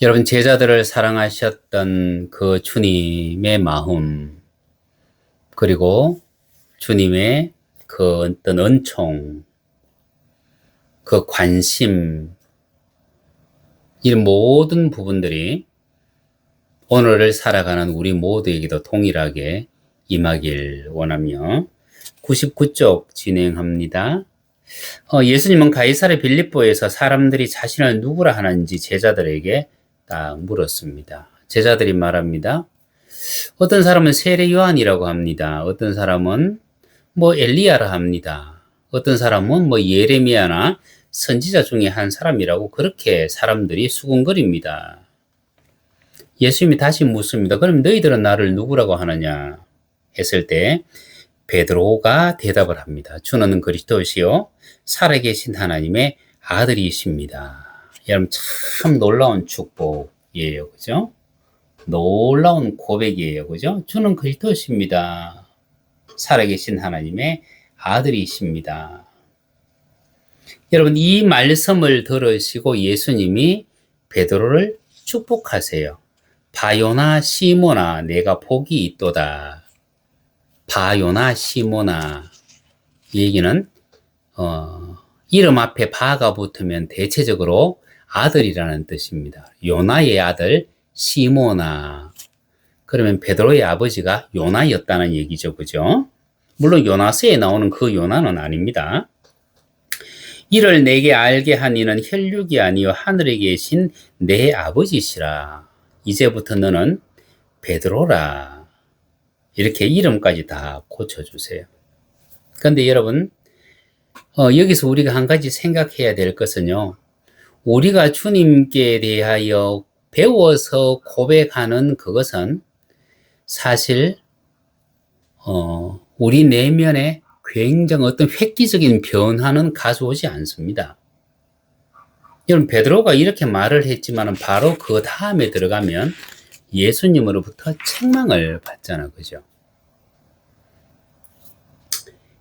여러분, 제자들을 사랑하셨던 그 주님의 마음, 그리고 주님의 그 어떤 은총, 그 관심, 이 모든 부분들이 오늘을 살아가는 우리 모두에게도 동일하게 임하길 원하며 99쪽 진행합니다. 예수님은 가이사랴 빌립보에서 사람들이 자신을 누구라 하는지 제자들에게 딱 물었습니다. 제자들이 말합니다. 어떤 사람은 세례 요한이라고 합니다. 어떤 사람은 엘리야라 합니다. 어떤 사람은 예레미야나 선지자 중에 한 사람이라고 그렇게 사람들이 수군거립니다. 예수님이 다시 묻습니다. 그럼 너희들은 나를 누구라고 하느냐 했을 때 베드로가 대답을 합니다. 주는 그리스도시요 살아계신 하나님의 아들이십니다. 여러분, 참 놀라운 축복이에요. 그죠? 놀라운 고백이에요. 그죠? 주는 그리스도십니다. 살아계신 하나님의 아들이십니다. 여러분, 이 말씀을 들으시고 예수님이 베드로를 축복하세요. 바요나 시모나 내가 복이 있도다. 바요나 시모나. 이 얘기는 이름 앞에 바가 붙으면 대체적으로 아들이라는 뜻입니다. 요나의 아들 시모나. 그러면 베드로의 아버지가 요나였다는 얘기죠. 그죠? 물론 요나서에 나오는 그 요나는 아닙니다. 이를 내게 알게 한 이는 혈육이 아니요 하늘에 계신 내 아버지시라. 이제부터 너는 베드로라. 이렇게 이름까지 다 고쳐주세요. 그런데 여러분, 여기서 우리가 한 가지 생각해야 될 것은요. 우리가 주님께 대하여 배워서 고백하는 그것은 사실 우리 내면에 굉장히 어떤 획기적인 변화는 가져오지 않습니다. 여러분, 베드로가 이렇게 말을 했지만 바로 그 다음에 들어가면 예수님으로부터 책망을 받잖아. 그죠?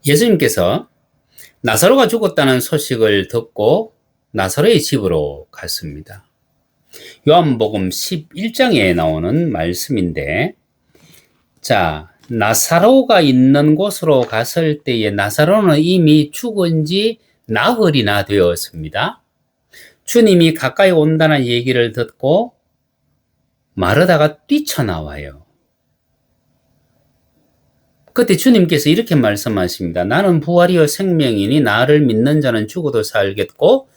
예수님께서 나사로가 죽었다는 소식을 듣고 나사로의 집으로 갔습니다. 요한복음 11장에 나오는 말씀인데, 자, 나사로가 있는 곳으로 갔을 때에 나사로는 이미 죽은 지 나흘이나 되었습니다. 주님이 가까이 온다는 얘기를 듣고 마르다가 뛰쳐나와요. 그때 주님께서 이렇게 말씀하십니다. 나는 부활이요 생명이니 나를 믿는 자는 죽어도 살겠고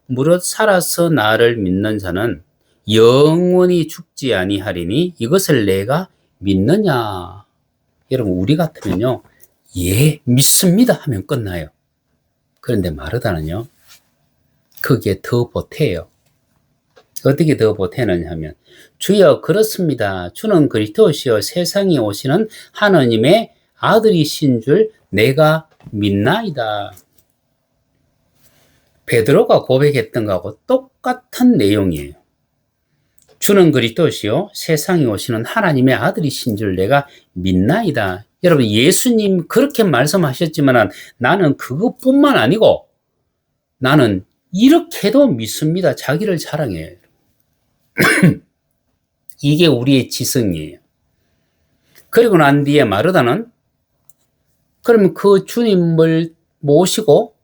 무릇 살아서 나를 믿는 자는 영원히 죽지 아니하리니 이것을 내가 믿느냐. 여러분, 우리 같으면요, 예, 믿습니다 하면 끝나요. 그런데 마르다는요, 그게 더 보태요. 어떻게 더 보태느냐 하면, 주여 그렇습니다. 주는 그리스도시요 세상에 오시는 하나님의 아들이신 줄 내가 믿나이다. 베드로가 고백했던 거하고 똑같은 내용이에요. 주는 그리스도시요 세상에 오시는 하나님의 아들이신 줄 내가 믿나이다. 여러분, 예수님 그렇게 말씀하셨지만 나는 그것뿐만 아니고 나는 이렇게도 믿습니다. 자기를 자랑해요. 이게 우리의 지성이에요. 그리고 난 뒤에 마르다는 그러면 그 주님을 모시고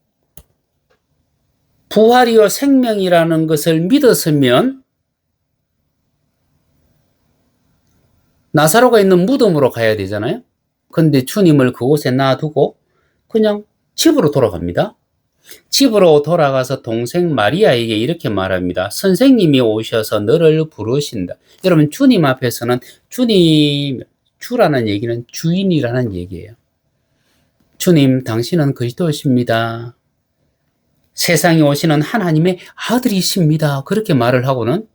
부활이요 생명이라는 것을 믿었으면 나사로가 있는 무덤으로 가야 되잖아요. 근데 주님을 그곳에 놔두고 그냥 집으로 돌아갑니다. 집으로 돌아가서 동생 마리아에게 이렇게 말합니다. 선생님이 오셔서 너를 부르신다. 여러분, 주님 앞에서는 주님, 주라는 얘기는 주인이라는 얘기예요. 주님, 당신은 그리스도십니다. 세상에 오시는 하나님의 아들이십니다. 그렇게 말을 하고는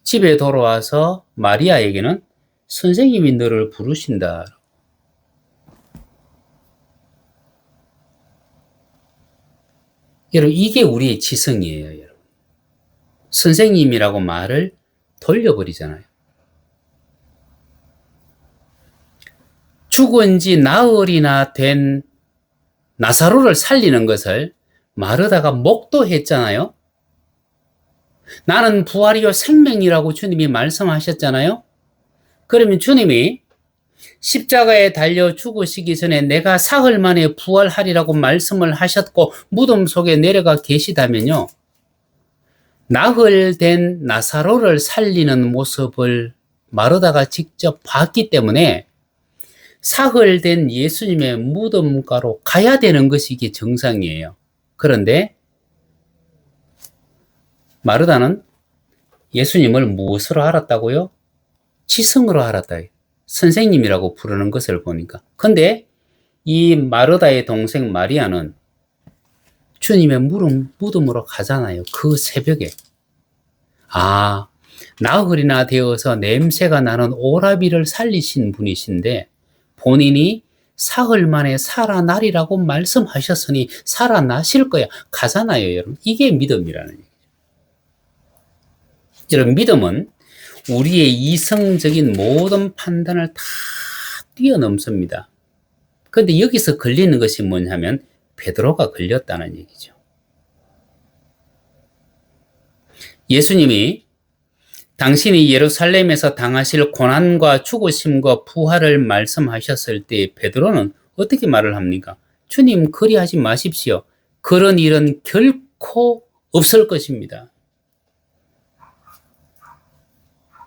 집에 돌아와서 마리아에게는 선생님이 너를 부르신다. 여러분, 이게 우리의 지성이에요. 여러분. 선생님이라고 말을 돌려버리잖아요. 죽은 지 나흘이나 된 나사로를 살리는 것을 마르다가 목도했잖아요. 나는 부활이요 생명이라고 주님이 말씀하셨잖아요. 그러면 주님이 십자가에 달려 죽으시기 전에 내가 사흘 만에 부활하리라고 말씀을 하셨고 무덤 속에 내려가 계시다면요. 나흘 된 나사로를 살리는 모습을 마르다가 직접 봤기 때문에 사흘 된 예수님의 무덤가로 가야 되는 것이 이게 정상이에요. 그런데 마르다는 예수님을 무엇으로 알았다고요? 지성으로 알았다. 선생님이라고 부르는 것을 보니까. 근데 이 마르다의 동생 마리아는 주님의 무덤으로 가잖아요. 그 새벽에. 아, 나흘이나 되어서 냄새가 나는 오라비를 살리신 분이신데 본인이 사흘 만에 살아나리라고 말씀하셨으니 살아나실 거야. 가잖아요, 여러분. 이게 믿음이라는 얘기죠. 여러분, 믿음은 우리의 이성적인 모든 판단을 다 뛰어넘습니다. 그런데 여기서 걸리는 것이 뭐냐면 베드로가 걸렸다는 얘기죠. 예수님이 당신이 예루살렘에서 당하실 고난과 죽으심과 부활을 말씀하셨을 때 베드로는 어떻게 말을 합니까? 주님, 그리하지 마십시오. 그런 일은 결코 없을 것입니다.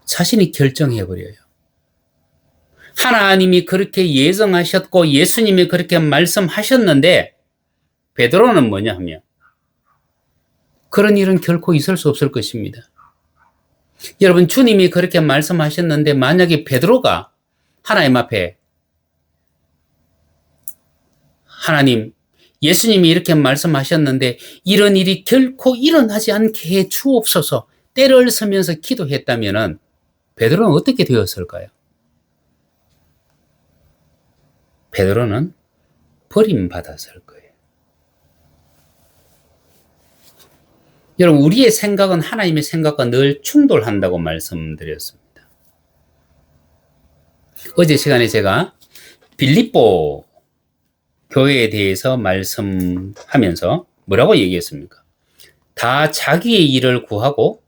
자신이 결정해버려요. 하나님이 그렇게 예정하셨고 예수님이 그렇게 말씀하셨는데 베드로는 뭐냐 하면 그런 일은 결코 있을 수 없을 것입니다. 여러분, 주님이 그렇게 말씀하셨는데 만약에 베드로가 하나님 앞에 하나님, 예수님이 이렇게 말씀하셨는데 이런 일이 결코 일어나지 않게 해 주옵소서 때를 서면서 기도했다면 베드로는 어떻게 되었을까요? 베드로는 버림받았을 거예요. 여러분, 우리의 생각은 하나님의 생각과 늘 충돌한다고 말씀드렸습니다. 어제 시간에 제가 빌립보 교회에 대해서 말씀하면서 뭐라고 얘기했습니까? 다 자기의 일을 구하고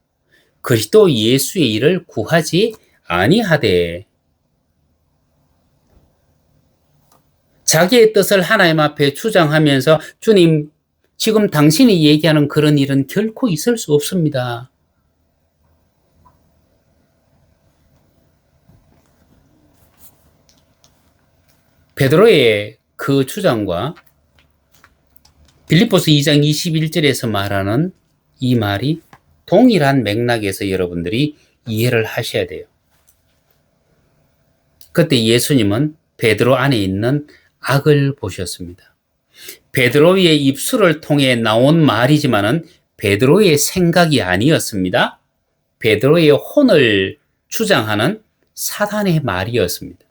그리스도 예수의 일을 구하지 아니하되 자기의 뜻을 하나님 앞에 주장하면서 주님, 지금 당신이 얘기하는 그런 일은 결코 있을 수 없습니다. 베드로의 그 주장과 빌립보서 2장 21절에서 말하는 이 말이 동일한 맥락에서 여러분들이 이해를 하셔야 돼요. 그때 예수님은 베드로 안에 있는 악을 보셨습니다. 베드로의 입술을 통해 나온 말이지만은 베드로의 생각이 아니었습니다. 베드로의 혼을 주장하는 사단의 말이었습니다.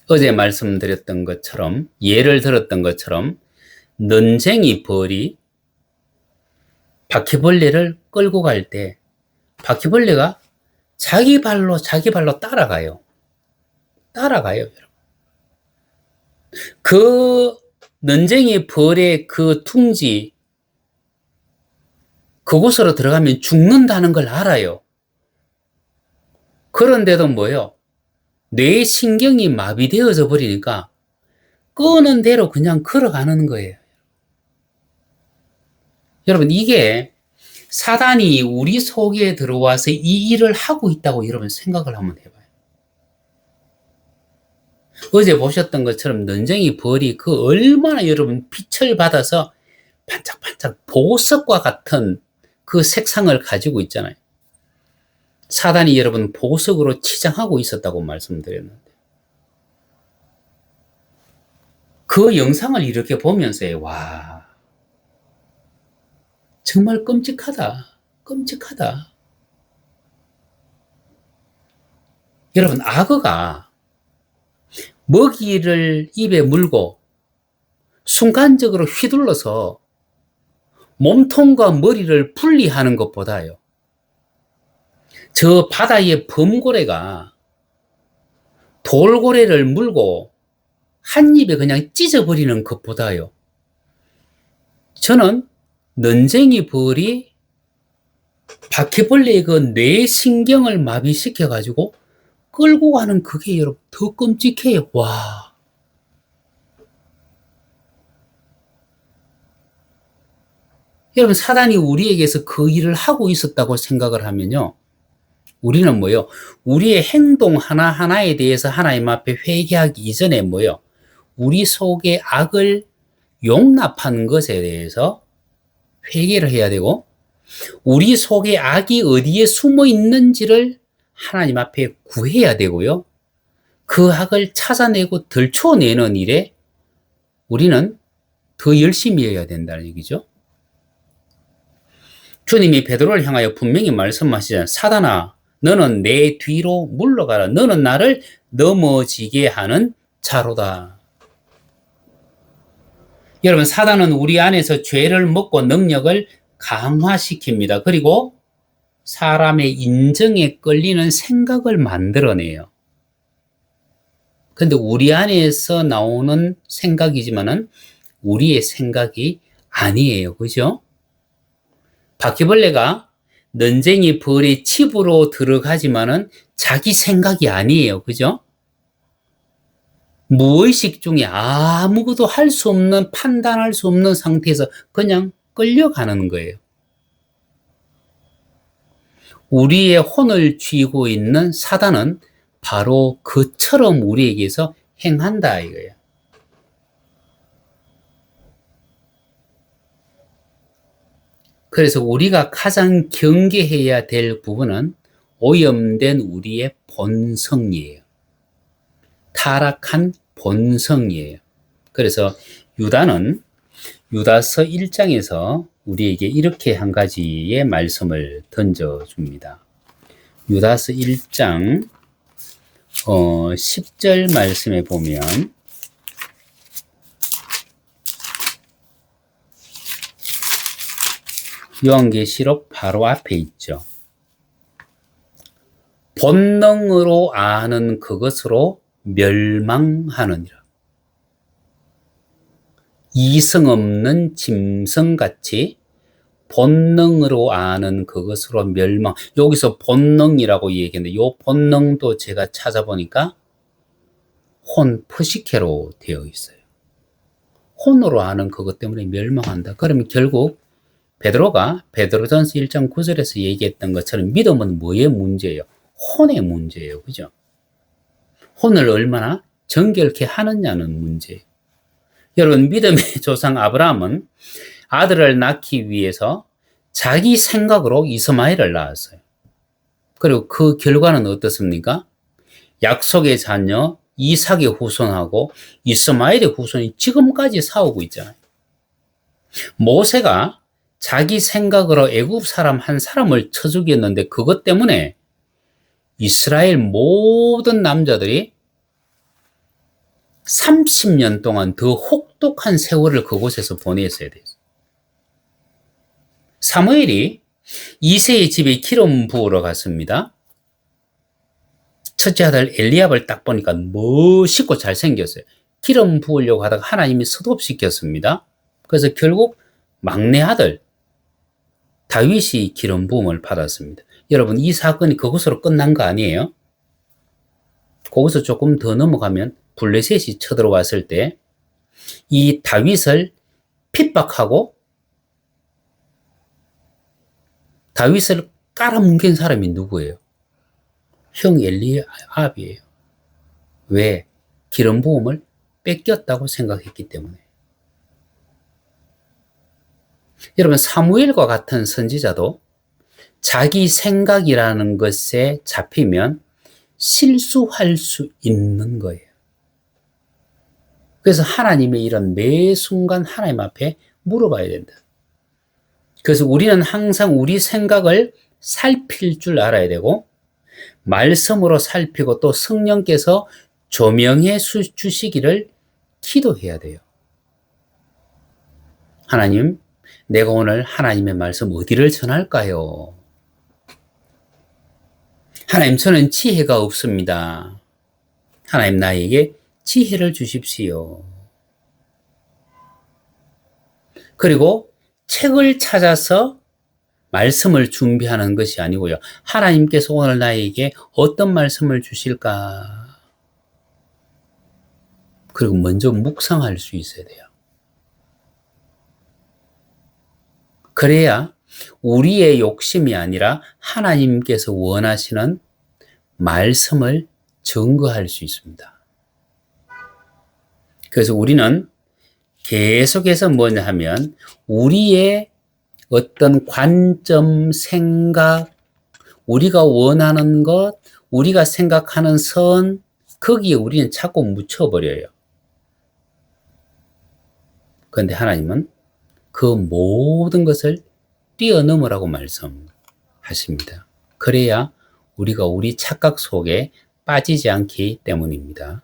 어제 말씀드렸던 것처럼, 예를 들었던 것처럼 넌쟁이 벌이 바퀴벌레를 끌고 갈 때 바퀴벌레가 자기 발로 따라가요. 여러분. 그 넌쟁이 벌의 그 둥지, 그곳으로 들어가면 죽는다는 걸 알아요. 그런데도 뭐예요? 뇌의 신경이 마비되어져 버리니까 끄는 대로 그냥 걸어가는 거예요. 여러분, 이게 사단이 우리 속에 들어와서 이 일을 하고 있다고 여러분 생각을 한번 해봐요. 어제 보셨던 것처럼 넌쟁이 벌이 그 얼마나 여러분 빛을 받아서 반짝반짝 보석과 같은 그 색상을 가지고 있잖아요. 사단이 여러분 보석으로 치장하고 있었다고 말씀드렸는데 그 영상을 이렇게 보면서 와, 정말 끔찍하다. 여러분, 악어가 먹이를 입에 물고 순간적으로 휘둘러서 몸통과 머리를 분리하는 것보다요, 저 바다의 범고래가 돌고래를 물고 한 입에 그냥 찢어버리는 것보다요, 저는 넌쟁이 벌이 바퀴벌레의 그 뇌신경을 마비시켜가지고 끌고 가는 그게 여러분 더 끔찍해요. 와. 여러분 사단이 우리에게서 그 일을 하고 있었다고 생각을 하면요. 우리는 뭐요? 우리의 행동 하나하나에 대해서 하나님 앞에 회개하기 이전에 뭐요? 우리 속에 악을 용납한 것에 대해서 회개를 해야 되고 우리 속에 악이 어디에 숨어 있는지를 하나님 앞에 구해야 되고요. 그 악을 찾아내고 들춰내는 일에 우리는 더 열심히 해야 된다는 얘기죠. 주님이 베드로를 향하여 분명히 말씀하시잖아요. 사단아, 너는 내 뒤로 물러가라. 너는 나를 넘어지게 하는 자로다. 여러분, 사단은 우리 안에서 죄를 먹고 능력을 강화시킵니다. 그리고 사람의 인정에 끌리는 생각을 만들어내요. 근데 우리 안에서 나오는 생각이지만은 우리의 생각이 아니에요. 그죠? 바퀴벌레가 넌쟁이 벌의 칩으로 들어가지만은 자기 생각이 아니에요. 그죠? 무의식 중에 아무것도 할 수 없는, 판단할 수 없는 상태에서 그냥 끌려가는 거예요. 우리의 혼을 쥐고 있는 사단은 바로 그처럼 우리에게서 행한다 이거예요. 그래서 우리가 가장 경계해야 될 부분은 오염된 우리의 본성이에요. 타락한 본성이에요. 그래서 유다는 유다서 1장에서 우리에게 이렇게 한 가지의 말씀을 던져줍니다. 유다서 1장 10절 말씀에 보면 요한계시록 바로 앞에 있죠. 본능으로 아는 그것으로 멸망하느니라. 이성 없는 짐승같이 본능으로 아는 그것으로 멸망. 여기서 본능이라고 얘기했는데 이 본능도 제가 찾아보니까 혼 프시케로 되어 있어요. 혼으로 아는 그것 때문에 멸망한다. 그러면 결국 베드로가 베드로전서 1장 9절에서 얘기했던 것처럼 믿음은 뭐의 문제예요? 혼의 문제예요. 그죠? 혼을 얼마나 정결케 하느냐는 문제예요. 여러분, 믿음의 조상 아브라함은 아들을 낳기 위해서 자기 생각으로 이스마엘을 낳았어요. 그리고 그 결과는 어떻습니까? 약속의 자녀 이삭의 후손하고 이스마엘의 후손이 지금까지 싸우고 있잖아요. 모세가 자기 생각으로 애굽 사람 한 사람을 쳐 죽였는데 그것 때문에 이스라엘 모든 남자들이 30년 동안 더 혹독한 세월을 그곳에서 보냈어야 돼요. 사무엘이 이새의 집에 기름 부으러 갔습니다. 첫째 아들 엘리압을 딱 보니까 멋있고 잘생겼어요. 기름 부으려고 하다가 하나님이 스톱시켰습니다. 그래서 결국 막내 아들 다윗이 기름 부음을 받았습니다. 여러분, 이 사건이 그것으로 끝난 거 아니에요? 거기서 조금 더 넘어가면 블레셋이 쳐들어왔을 때 이 다윗을 핍박하고 다윗을 깔아뭉갠 사람이 누구예요? 형 엘리압이에요. 왜? 기름 부음을 뺏겼다고 생각했기 때문에. 여러분, 사무엘과 같은 선지자도 자기 생각이라는 것에 잡히면 실수할 수 있는 거예요. 그래서 하나님의 일은 매 순간 하나님 앞에 물어봐야 된다. 그래서 우리는 항상 우리 생각을 살필 줄 알아야 되고 말씀으로 살피고 또 성령께서 조명해 주시기를 기도해야 돼요. 하나님, 내가 오늘 하나님의 말씀 어디를 전할까요? 하나님, 저는 지혜가 없습니다. 하나님, 나에게 지혜를 주십시오. 그리고 책을 찾아서 말씀을 준비하는 것이 아니고요. 하나님께서 오늘 나에게 어떤 말씀을 주실까? 그리고 먼저 묵상할 수 있어야 돼요. 그래야 우리의 욕심이 아니라 하나님께서 원하시는 말씀을 증거할 수 있습니다. 그래서 우리는 계속해서 뭐냐 하면 우리의 어떤 관점, 생각, 우리가 원하는 것, 우리가 생각하는 선, 거기에 우리는 자꾸 묻혀버려요. 그런데 하나님은 그 모든 것을 뛰어넘으라고 말씀하십니다. 그래야 우리가 우리 착각 속에 빠지지 않기 때문입니다.